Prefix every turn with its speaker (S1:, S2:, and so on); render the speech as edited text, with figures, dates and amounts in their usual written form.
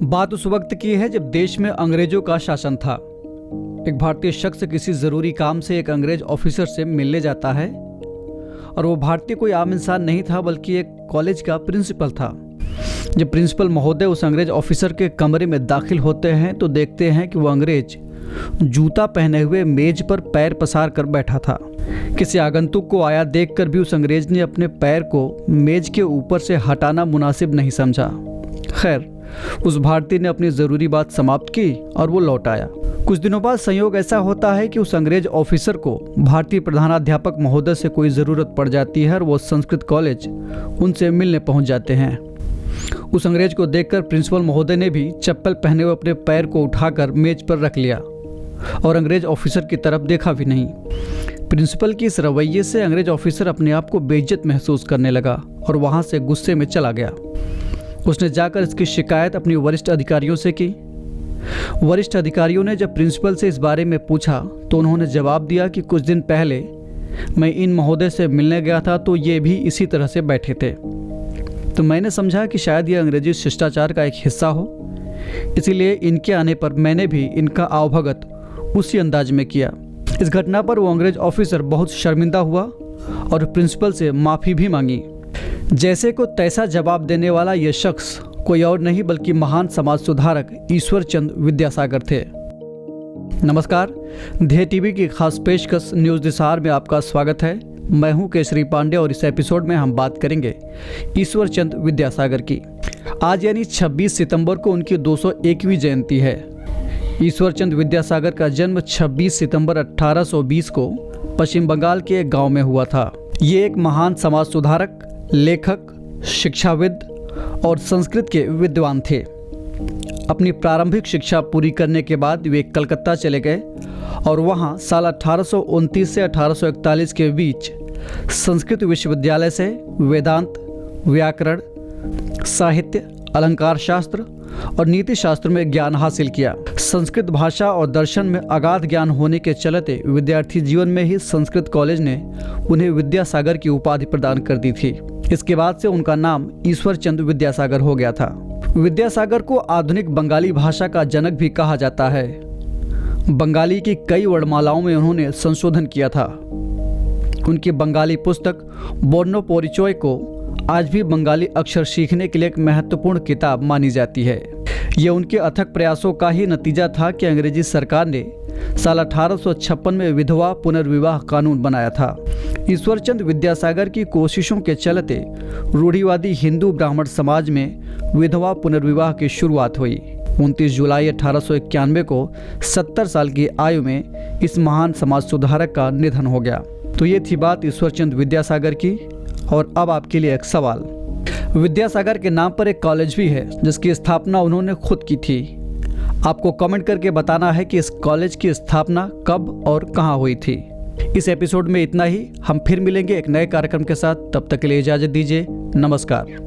S1: बात उस वक्त की है जब देश में अंग्रेजों का शासन था। एक भारतीय शख्स किसी ज़रूरी काम से एक अंग्रेज ऑफिसर से मिलने जाता है और वो भारतीय कोई आम इंसान नहीं था बल्कि एक कॉलेज का प्रिंसिपल था। जब प्रिंसिपल महोदय उस अंग्रेज ऑफिसर के कमरे में दाखिल होते हैं तो देखते हैं कि वो अंग्रेज जूता पहने हुए मेज पर पैर पसार कर बैठा था। किसी आगंतुक को आया देखकर भी उस अंग्रेज ने अपने पैर को मेज के ऊपर से हटाना मुनासिब नहीं समझा। खैर, उस भारतीय ने अपनी ज़रूरी बात समाप्त की और वो लौट आया। कुछ दिनों बाद संयोग ऐसा होता है कि उस अंग्रेज ऑफिसर को भारतीय प्रधानाध्यापक महोदय से कोई ज़रूरत पड़ जाती है और वो संस्कृत कॉलेज उनसे मिलने पहुंच जाते हैं। उस अंग्रेज को देखकर प्रिंसिपल महोदय ने भी चप्पल पहने हुए अपने पैर को उठाकर मेज पर रख लिया और अंग्रेज ऑफिसर की तरफ देखा भी नहीं। प्रिंसिपल की इस रवैये से अंग्रेज ऑफिसर अपने आप को बेइज्जत महसूस करने लगा और वहाँ से गुस्से में चला गया। उसने जाकर इसकी शिकायत अपनी वरिष्ठ अधिकारियों से की। वरिष्ठ अधिकारियों ने जब प्रिंसिपल से इस बारे में पूछा तो उन्होंने जवाब दिया कि कुछ दिन पहले मैं इन महोदय से मिलने गया था तो ये भी इसी तरह से बैठे थे। तो मैंने समझा कि शायद ये अंग्रेजी शिष्टाचार का एक हिस्सा हो, इसीलिए इनके आने पर मैंने भी इनका आवभगत उसी अंदाज में किया। इस घटना पर वो अंग्रेज ऑफिसर बहुत शर्मिंदा हुआ और प्रिंसिपल से माफ़ी भी मांगी। जैसे को तैसा जवाब देने वाला यह शख्स कोई और नहीं बल्कि महान समाज सुधारक ईश्वर चंद विद्यासागर थे। नमस्कार, ध्येय टीवी की खास पेशकश न्यूज़ दिसार में आपका स्वागत है। मैं हूं केसरी पांडे और इस एपिसोड में हम बात करेंगे ईश्वर चंद विद्यासागर की। आज यानी 26 सितंबर को उनकी 201वीं जयंती है। ईश्वर चंद विद्यासागर का जन्म 26 सितंबर 1820 को पश्चिम बंगाल के एक गाँव में हुआ था। ये एक महान समाज सुधारक, लेखक, शिक्षाविद और संस्कृत के विद्वान थे। अपनी प्रारंभिक शिक्षा पूरी करने के बाद वे कलकत्ता चले गए और वहां साल 1829 से 1841 के बीच संस्कृत विश्वविद्यालय से वेदांत, व्याकरण, साहित्य, अलंकार शास्त्र और नीति शास्त्र में ज्ञान हासिल किया। संस्कृत भाषा और दर्शन में अगाध ज्ञान होने के चलते विद्यार्थी जीवन में ही संस्कृत कॉलेज ने उन्हें विद्यासागर की उपाधि प्रदान कर दी थी। इसके बाद से उनका नाम ईश्वर चंद विद्यासागर हो गया था। विद्यासागर को आधुनिक बंगाली भाषा का जनक भी कहा जाता है। बंगाली की कई वर्णमालाओं में उन्होंने संशोधन किया था। उनकी बंगाली पुस्तक बोर्नो परिचय को आज भी बंगाली अक्षर सीखने के लिए एक महत्वपूर्ण किताब मानी जाती है। यह उनके अथक प्रयासों का ही नतीजा था कि अंग्रेजी सरकार ने साल 1856 में विधवा पुनर्विवाह कानून बनाया था। ईश्वर चंद विद्यासागर की कोशिशों के चलते रूढ़िवादी हिंदू ब्राह्मण समाज में विधवा पुनर्विवाह की शुरुआत हुई। 29 जुलाई 1891 को 70 साल की आयु में इस महान समाज सुधारक का निधन हो गया। तो ये थी बात ईश्वर चंद विद्यासागर की। और अब आपके लिए एक सवाल। विद्यासागर के नाम पर एक कॉलेज भी है जिसकी स्थापना उन्होंने खुद की थी। आपको कमेंट करके बताना है कि इस कॉलेज की स्थापना कब और कहां हुई थी। इस एपिसोड में इतना ही। हम फिर मिलेंगे एक नए कार्यक्रम के साथ। तब तक के लिए इजाज़त दीजिए। नमस्कार।